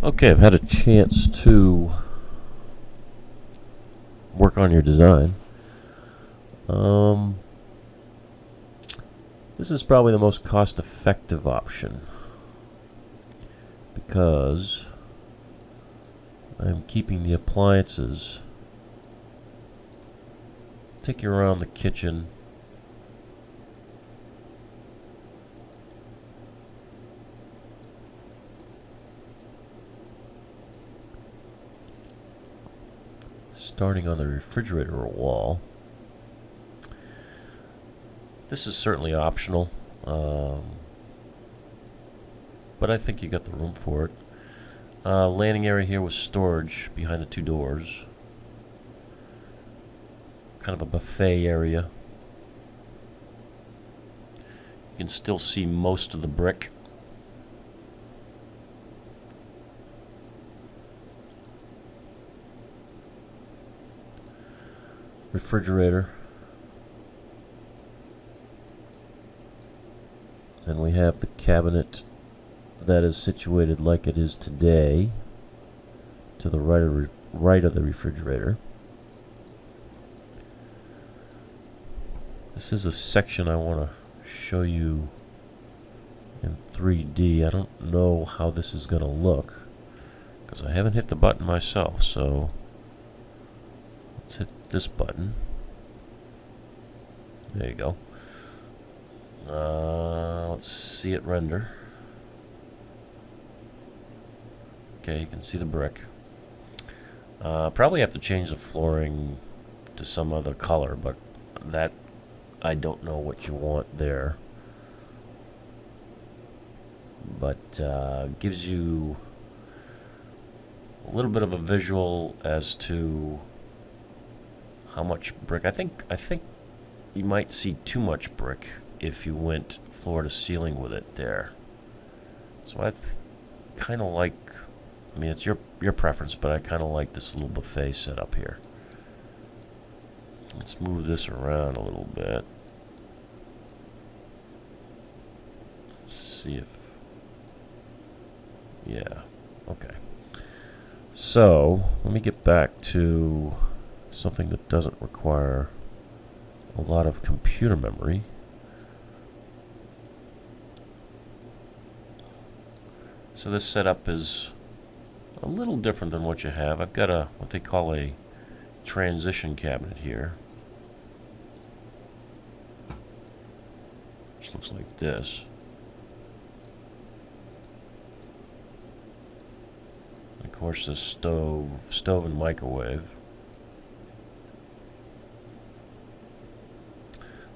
Okay, I've had a chance to work on your design. This is probably the most cost-effective option because I'm keeping the appliances. Take you around the kitchen. Starting on the refrigerator wall. This is certainly optional, but I think you got the room for it. Landing area here with storage behind the two doors. Kind of a buffet area. You can still see most of the brick. Refrigerator. And we have the cabinet that is situated like it is today to the right of the refrigerator. This is a section I want to show you in 3D. I don't know how this is going to look because I haven't hit the button myself, so let's hit this button. There you go. Let's see it render. Okay, you can see the brick. Probably have to change the flooring to some other color, but that I don't know what you want there. But gives you a little bit of a visual as to how much brick. I think you might see too much brick if you went floor to ceiling with it there. So I kind of like, I mean, it's your preference, but I kind of like this little buffet setup here. Let's move this around a little bit. See if, yeah, okay. So let me get back to something that doesn't require a lot of computer memory. So this setup is a little different than what you have. I've got a what they call a transition cabinet here, which looks like this. Of course, the stove and microwave.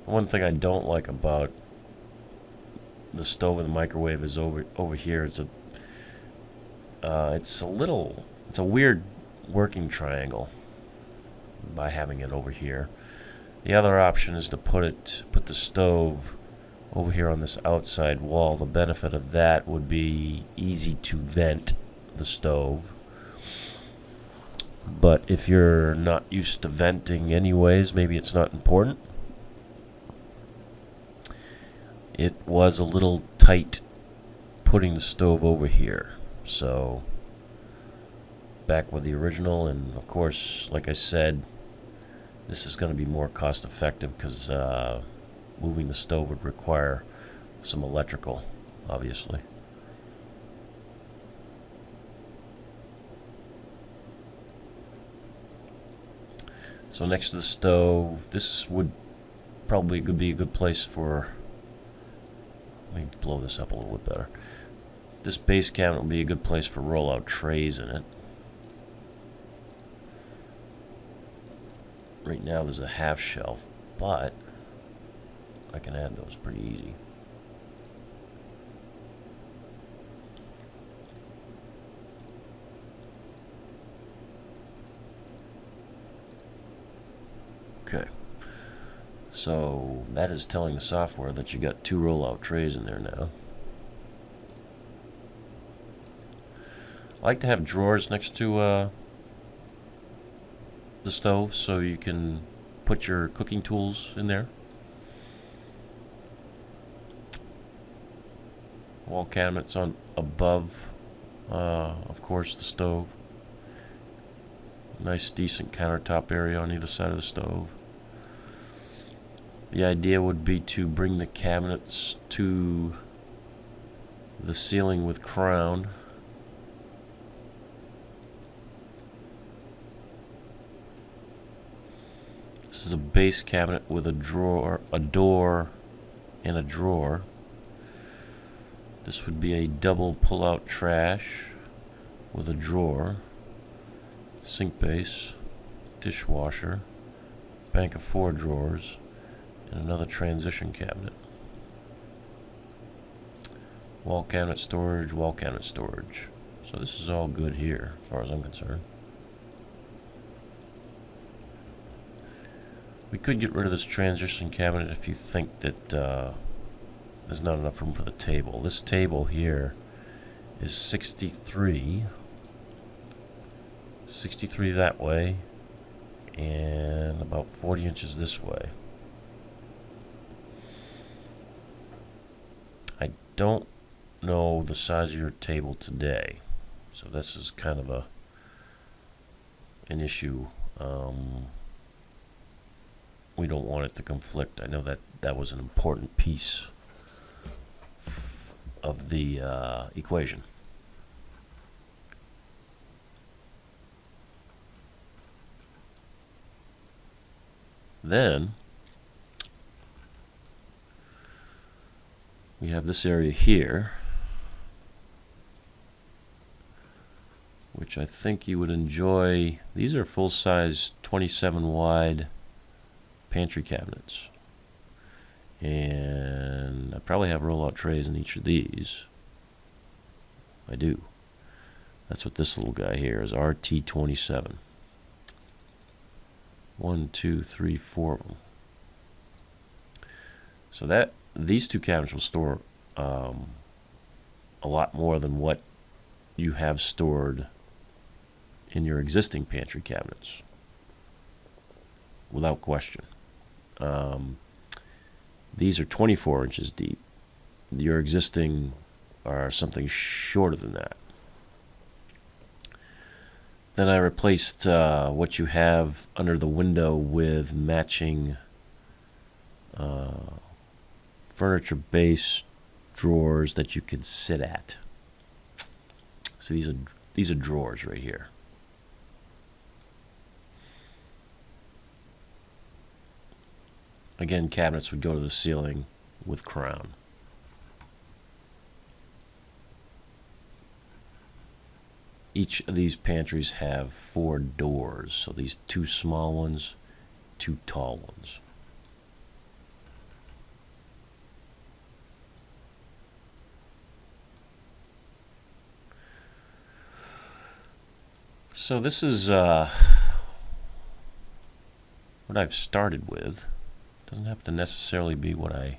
The one thing I don't like about the stove and the microwave is over here. It's a weird working triangle by having it over here. The other option is to put the stove over here on this outside wall. The benefit of that would be easy to vent the stove. But if you're not used to venting anyways, maybe it's not important. It was a little tight putting the stove over here. So back with the original, and of course, like I said, this is going to be more cost effective because moving the stove would require some electrical, obviously. So next to the stove, this would probably be a good place for, let me blow this up a little bit better. This base cabinet would be a good place for roll-out trays in it. Right now there's a half shelf, but I can add those pretty easy. Okay. So that is telling the software that you got 2 roll-out trays in there now. I like to have drawers next to the stove so you can put your cooking tools in there. Wall cabinets on above Of course, the stove. Nice, decent countertop area on either side of the stove. The idea would be to bring the cabinets to the ceiling with crown. This is a base cabinet with a drawer, a door, and a drawer. This would be a double pull-out trash with a drawer, sink base, dishwasher, bank of 4 drawers, and another transition cabinet. Wall cabinet storage, wall cabinet storage. So this is all good here, as far as I'm concerned. We could get rid of this transition cabinet if you think that there's not enough room for the table. This table here is 63 that way, and about 40 inches this way. I don't know the size of your table today, so this is kind of an issue. We don't want it to conflict. I know that was an important piece of the equation. Then we have this area here, which I think you would enjoy. These are full-size 27 wide pantry cabinets, and I probably have roll-out trays in each of these. I do. That's what this little guy here is, RT27. 1, 2, 3, 4 of them. So that these two cabinets will store a lot more than what you have stored in your existing pantry cabinets, without question. These are 24 inches deep. Your existing are something shorter than that. Then I replaced what you have under the window with matching furniture base drawers that you can sit at. So these are drawers right here. Again, cabinets would go to the ceiling with crown. Each of these pantries have 4 doors, so these 2 small ones, 2 tall ones. So this is what I've started with. Doesn't have to necessarily be what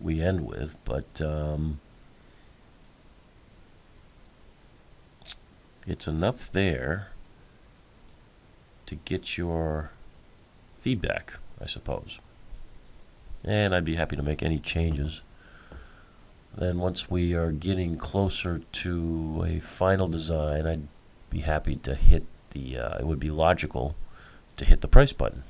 we end with, but it's enough there to get your feedback, I suppose. And I'd be happy to make any changes. Then once we are getting closer to a final design, I'd be happy to hit the, it would be logical to hit the price button.